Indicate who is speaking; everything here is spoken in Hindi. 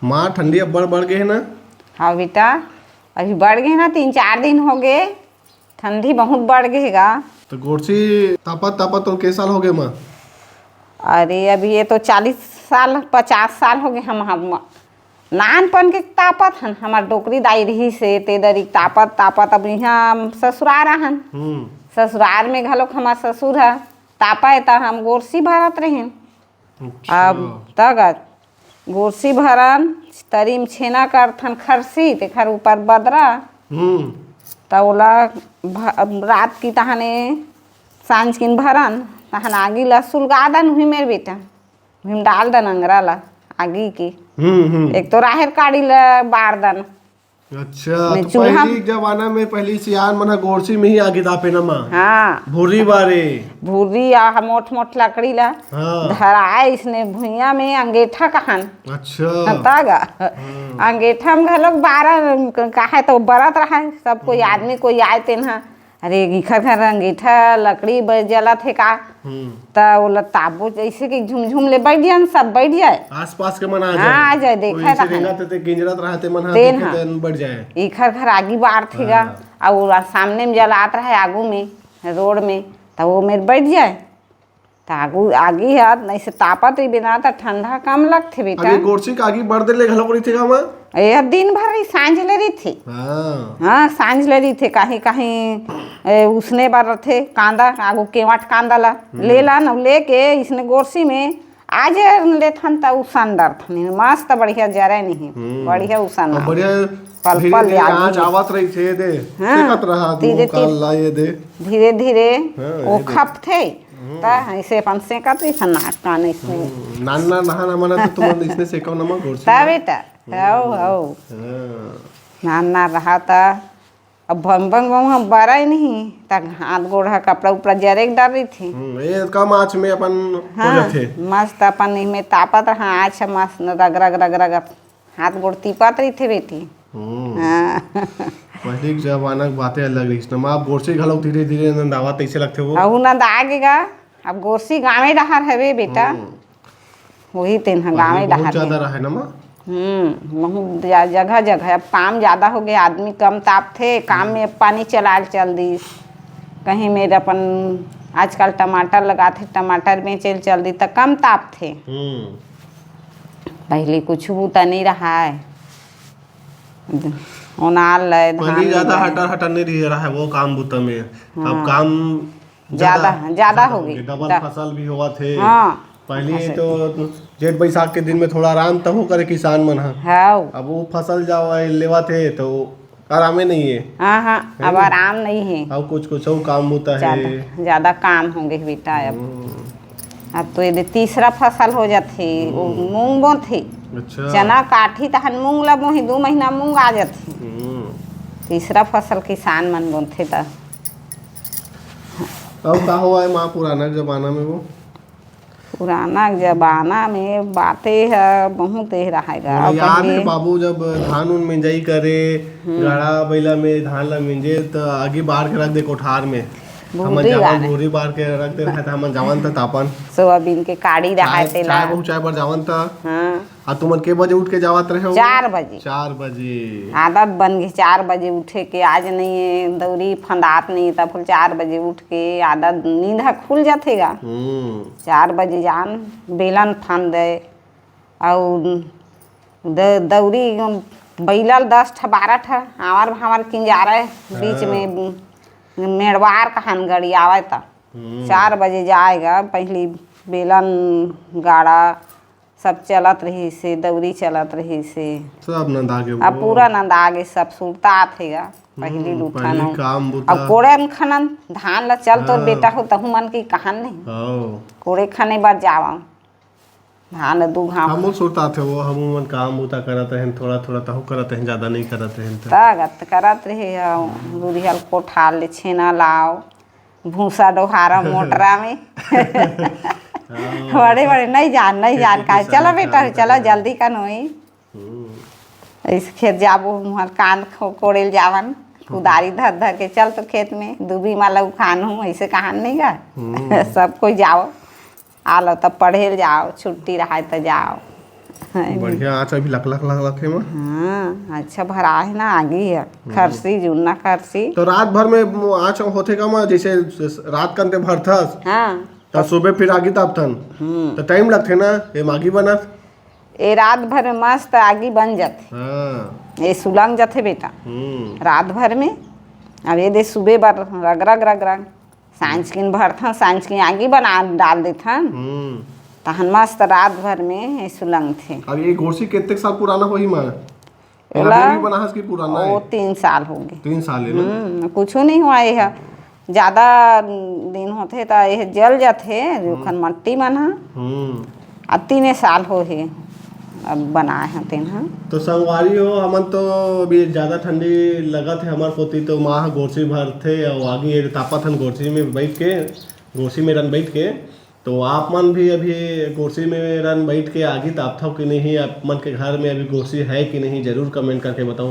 Speaker 1: माँ ठंडी अब बढ़ गए है ना।
Speaker 2: हाँ बेटा, अभी बढ़ गए ना, 3-4 दिन हो गए, ठंडी बहुत बढ़ गएगा।
Speaker 1: तो गोरसी तापत तापत तो कैसा साल हो गए माँ?
Speaker 2: अरे अभी ये तो 40 साल 50 साल हो गए हम नानपन के तापत हन। हमार डोकरी दाई रही से ते दरी तापत तापत अब यहाँ ससुराल रहन। ससुराल में घलोक हमार ससुर है तापा त हम गोरसी भरत रहें। अब तगत गोरसी भरन तरी में छेना करथन खरसी तेखर ऊपर बदरा तौला रात की तहने सांझ किन भरन तहन आगी ला सुलगा दन हुई मेरे बेटा, हुई डाल दन अंगरा ला आगी की। एक तो राहर काड़ी ला बार दन।
Speaker 1: अच्छा तो पहली जमाना में पहली सियान मन गोरसी में ही आगे दापे ना माँ।
Speaker 2: हाँ
Speaker 1: भूरी बारे
Speaker 2: भूरी आ मोट मोट लकड़ी ला धराए इसने भुइया में अंगेठा कहन।
Speaker 1: अच्छा
Speaker 2: तागा अंगेठा में घलोक 12 काहे तो बरत रहा है सब कोई आदमी कोई आए तेन अरे इखर घर अंगीठा लकड़ी जलत है का त ओला ताबो जैसे कि झुमझुम ले बैठ जान सब बैठ जाए
Speaker 1: आसपास के मन आ जाए।
Speaker 2: हाँ आ जाए देखे
Speaker 1: ते गिंजरत रहते मन देखे बैठ जाए।
Speaker 2: इखर घर आगी बार थेगा और सामने में जलात रहे आगू में रोड में तो वो मेरे बैठ जाए तो आगू आगी है नहीं से तापत ही बिना तो ठंडा कम लगते बेटा।
Speaker 1: अभी गोरसी का आगी बढ़ दे ले घलो करी थी का मां
Speaker 2: यह दिन भर ही सांझ ले रही थी। हाँ सांझ ले रही थे कहीं कहीं उसने बार थे कांदा आगू केवाट कांदा ला ले ला न लेके इसने गोरसी में आज ले थन त उसन डर थन मस्त बढ़िया जरे नहीं बढ़िया उसन
Speaker 1: बढ़िया
Speaker 2: पल पल
Speaker 1: आज आवत रही थे दे देखत रहा
Speaker 2: धीरे
Speaker 1: काल लाए दे
Speaker 2: धीरे धीरे वो खप थे ता ऐसे अपन सेकत रही थन नाक कान इसने
Speaker 1: नाना नहाना मना तो तुम इसने सेकव नमा गोरसी
Speaker 2: ता बेटा हो नाना रहा था अब भंग हम बरा ही नहीं तक हाथ गोड़ा कपड़ा उपड़ा जरे डर रही थी।
Speaker 1: ये कम आँच में अपन हो थे
Speaker 2: मस्त अपन में तापत रहा आज मस्त रग रग रग रग हाथ गोड़ तीपत रही थे बेटी।
Speaker 1: पहले जमाना की बातें अलग रही ना आप गोरसी घलो धीरे धीरे नंदावत ऐसे लगते हो
Speaker 2: अब नंद आगेगा अब गोरसी गाँव रहा है बेटा वही तेन गाँव रहा
Speaker 1: ज्यादा रहा ना माँ।
Speaker 2: बहुत जगह जगह अब काम ज़्यादा हो गया आदमी कम ताप थे काम में पानी चल दी कहीं मेरे अपन आजकल टमाटर लगाते टमाटर में चल दी तो कम ताप थे। पहले कुछ बूता नहीं रहा है ओनाल
Speaker 1: पहले ज्यादा हटर नहीं रहा है वो काम बूता में अब काम
Speaker 2: ज्यादा हो गई
Speaker 1: डबल फसल भी हुआ थे। पहले तो जेठ बैसाख के दिन में थोड़ा आराम तब हो करे किसान मन अब वो फसल जाओ लेवा थे तो आराम नहीं है।
Speaker 2: हाँ अब आराम नहीं है
Speaker 1: अब कुछ काम होता है
Speaker 2: ज्यादा काम होंगे बेटा। अब तो ये तीसरा फसल हो जाती वो मूंग बो थी। अच्छा। चना काठी तहन मूंग ला बोही 2 महीना मूंग आ जाती तीसरा फसल किसान मन बोथे था।
Speaker 1: अब का हुआ है माँ पुराना जमाना में वो
Speaker 2: पुराना जमाना में बातें है बहुत रहेगा।
Speaker 1: याद है बाबू जब धान उन मिंजाई करे गाड़ा बैला में धान ला मिंजे तो आगे बाढ़ के रख दे कोठार में भूरी बार के रख दे रहा था हमन जावन था तापन
Speaker 2: सोयाबीन के काड़ी रहा थे
Speaker 1: चाय पर जावन था। आ तुमन के बजे उठ के जावत रहे हो
Speaker 2: 4 बजे
Speaker 1: 4 बजे
Speaker 2: आदत बन गई 4 बजे उठे के आज नहीं है दौरी फंदात नहीं तब फुल 4 बजे उठ के आदत नींद खुल जातेगा 4 बजे जान बेलन फान दे और दौरी बैलल 10 ठा 12 ठा हमार हमार किंजारे बीच में मेड़वार कहन गड़ी आवे था 4 बजे जाएगा पहली बेलन गाड़ा सब चलत रही से दौरी चलत रही से
Speaker 1: सब नंद आगे
Speaker 2: अब पूरा नंद आगे सब सुरता थेगा पहली लुठन अब कोड़े में खनन धान ला चल तो बेटा हो तहु मन की कहान नहीं कोड़े खाने बार जावा धान 2 घाम
Speaker 1: हम सुरता थे वो हम मन काम होता करत हैं थोड़ा थोड़ा तहु करत हैं ज्यादा नहीं करत हैं
Speaker 2: तगत करत रहे दूरियल कोठाल ले छेना लाओ भूसा डोहारा मोटरा में बड़े बड़े नहीं जान का चलो बेटा चलो जल्दी का नहीं इस खेत जाबो मुहर कान कोड़ेल जावन कुदारी धर के चल तो खेत में दूबी माला उखान हूँ ऐसे कहान नहीं गा सब कोई जाओ आलो तब पढ़े जाओ छुट्टी रहा तो जाओ है।
Speaker 1: बढ़िया आँच अभी लक लक लक लक है में।
Speaker 2: हाँ अच्छा भरा है ना, आगे है खरसी जुन्ना खरसी।
Speaker 1: तो रात भर में आँच होते का में जैसे रात कंते भरथस
Speaker 2: हाँ
Speaker 1: तो सुबह फिर आगी तापथन तो टाइम लगथे ना ये मागी बनत।
Speaker 2: ये रात भर में मस्त आगी बन जाते,
Speaker 1: हाँ
Speaker 2: ये सुलंग जाते बेटा रात भर में। अब ये दे सुबह बार रग रग रग रग सांझ किन भरथन, सांझ की आगी बना डाल देथन तहन मस्त रात भर में ये सुलंग थे।
Speaker 1: अब ये गोरसी कितने साल पुराना होही मां?
Speaker 2: एला
Speaker 1: अभी भी बना हस की पुराना है?
Speaker 2: वो 3 साल हो गए।
Speaker 1: 3 साल है ना?
Speaker 2: कुछ नहीं हुआ ये ज्यादा दिन होते तो ये जल जाते जोखन मट्टी मन हा। अब 3 साल हो ही अब बनाए हैं 3।
Speaker 1: तो संगवारी हो हमन तो अभी ज्यादा ठंडी लगत है हमार पोती तो माँ गोरसी भरथे और आगे तापत हन गोरसी में बैठ के, गोरसी में रन बैठ के। तो आप मन भी अभी गोरसी में रन बैठ के आगे तापथो कि नहीं? आप मन के घर में अभी गोरसी है कि नहीं? जरूर कमेंट करके बताओ।